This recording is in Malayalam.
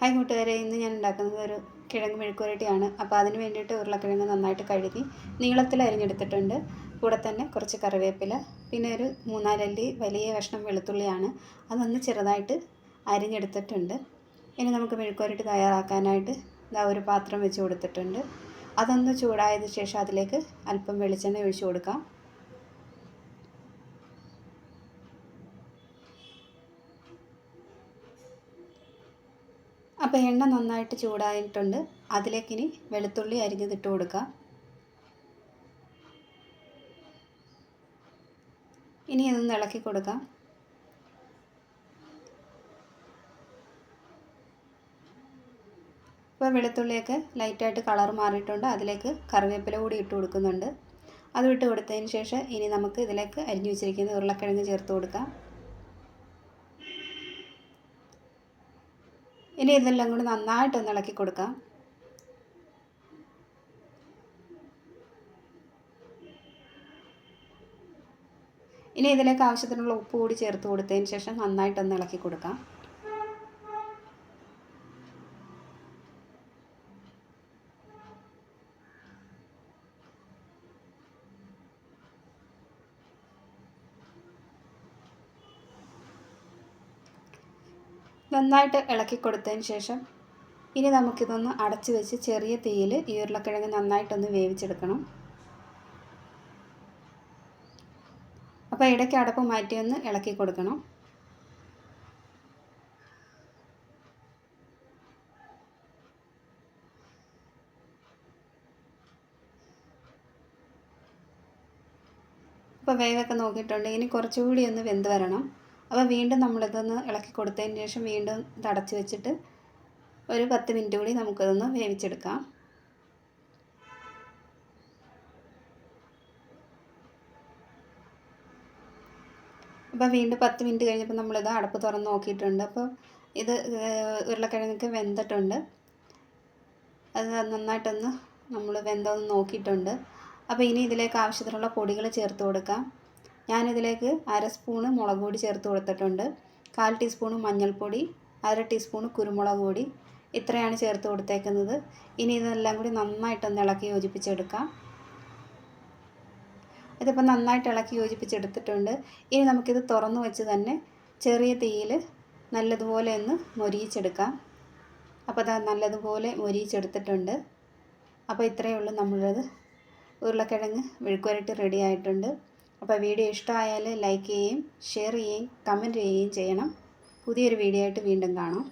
ഹായ് കൂട്ടുകാരെ, ഇന്ന് ഞാൻ ഉണ്ടാക്കുന്നത് ഒരു കിഴങ്ങ് മെഴുക്കുവരട്ടിയാണ്. അപ്പോൾ അതിന് വേണ്ടിയിട്ട് ഉരുളക്കിഴങ്ങ് നന്നായിട്ട് കഴുകി നീളത്തിൽ അരിഞ്ഞെടുത്തിട്ടുണ്ട്. കൂടെ തന്നെ കുറച്ച് കറിവേപ്പില, പിന്നെ ഒരു 3-4 അല്ലി വലിയ കഷ്ണം വെളുത്തുള്ളിയാണ്. അതൊന്ന് ചെറുതായിട്ട് അരിഞ്ഞെടുത്തിട്ടുണ്ട്. ഇനി നമുക്ക് മെഴുക്കുവരട്ടി തയ്യാറാക്കാനായിട്ട് ഒരു പാത്രം വെച്ച് കൊടുത്തിട്ടുണ്ട്. അതൊന്ന് ചൂടായതിനു ശേഷം അതിലേക്ക് അല്പം വെളിച്ചെണ്ണ ഒഴിച്ച് കൊടുക്കാം. അപ്പോൾ എണ്ണ നന്നായിട്ട് ചൂടായിട്ടുണ്ട്. അതിലേക്കിനി വെളുത്തുള്ളി അരിഞ്ഞതിട്ട് കൊടുക്കാം. ഇനി ഇതൊന്ന് ഇളക്കി കൊടുക്കാം. ഇപ്പോൾ വെളുത്തുള്ളിയൊക്കെ ലൈറ്റായിട്ട് കളർ മാറിയിട്ടുണ്ട്. അതിലേക്ക് കറിവേപ്പില കൂടി ഇട്ട് കൊടുക്കുന്നുണ്ട്. അത് ഇട്ട് കൊടുത്തതിന് ശേഷം ഇനി നമുക്ക് ഇതിലേക്ക് അരിഞ്ഞു വെച്ചിരിക്കുന്ന ഉരുളക്കിഴങ്ങ് ചേർത്ത് കൊടുക്കാം. ഇനി ഇതെല്ലാം കൂടി നന്നായിട്ടൊന്ന് ഇളക്കി കൊടുക്കാം. ഇനി ഇതിലേക്ക് ആവശ്യത്തിനുള്ള ഉപ്പ് കൂടി ചേർത്ത് കൊടുത്തതിന് ശേഷം നന്നായിട്ടൊന്ന് ഇളക്കി കൊടുക്കാം. നന്നായിട്ട് ഇളക്കി കൊടുത്തതിന് ശേഷം ഇനി നമുക്കിതൊന്ന് അടച്ച് വെച്ച് ചെറിയ തീയിൽ ഈ ഉരുളക്കിഴങ്ങ് നന്നായിട്ടൊന്ന് വേവിച്ചെടുക്കണം. അപ്പോൾ ഇടയ്ക്ക് അടപ്പ് മാറ്റി ഒന്ന് ഇളക്കി കൊടുക്കണം. അപ്പോൾ വേവൊക്കെ നോക്കിയിട്ടുണ്ട്. ഇനി കുറച്ചുകൂടി ഒന്ന് വെന്ത് വരണം. അപ്പോൾ വീണ്ടും നമ്മളിതൊന്ന് ഇളക്കി കൊടുത്തതിന് ശേഷം വീണ്ടും ഇത് അടച്ച് വെച്ചിട്ട് ഒരു 10 മിനിറ്റ് കൂടി നമുക്കതൊന്ന് വേവിച്ചെടുക്കാം. അപ്പോൾ വീണ്ടും 10 മിനിറ്റ് കഴിഞ്ഞപ്പോൾ നമ്മളിത് അടപ്പ് തുറന്ന് നോക്കിയിട്ടുണ്ട്. അപ്പോൾ ഇത് ഉരുളക്കിഴങ്ങൊക്കെ വെന്തിട്ടുണ്ട്. അത് നന്നായിട്ടൊന്ന് നമ്മൾ വെന്തോന്ന് നോക്കിയിട്ടുണ്ട്. അപ്പോൾ ഇനി ഇതിലേക്ക് ആവശ്യത്തിനുള്ള പൊടികൾ ചേർത്ത് കൊടുക്കാം. ഞാനിതിലേക്ക് 1/2 സ്പൂണ് മുളക് പൊടി ചേർത്ത് കൊടുത്തിട്ടുണ്ട്. 1/4 ടീസ്പൂണ് മഞ്ഞൾപ്പൊടി, 1/2 ടീസ്പൂണ് കുരുമുളക് പൊടി, ഇത്രയാണ് ചേർത്ത് കൊടുത്തേക്കുന്നത്. ഇനി ഇതെല്ലാം കൂടി നന്നായിട്ടൊന്ന് ഇളക്കി യോജിപ്പിച്ചെടുക്കാം. ഇതിപ്പോൾ നന്നായിട്ട് ഇളക്കി യോജിപ്പിച്ചെടുത്തിട്ടുണ്ട്. ഇനി നമുക്കിത് തുറന്നു വെച്ച് തന്നെ ചെറിയ തീയിൽ നല്ലതുപോലെ ഒന്ന് മൊരിയിച്ചെടുക്കാം. അപ്പോൾ അത് നല്ലതുപോലെ മൊരിയിച്ചെടുത്തിട്ടുണ്ട്. അപ്പോൾ ഇത്രയേ ഉള്ളൂ, നമ്മളത് ഉരുളക്കിഴങ്ങ് മെഴുക്കുവരട്ടി റെഡി ആയിട്ടുണ്ട്. അപ്പോൾ വീഡിയോ ഇഷ്ടമായാൽ ലൈക്ക് ചെയ്യുകയും ഷെയർ ചെയ്യുകയും കമൻറ്റ് ചെയ്യുകയും ചെയ്യണം. പുതിയൊരു വീഡിയോ ആയിട്ട് വീണ്ടും കാണാം.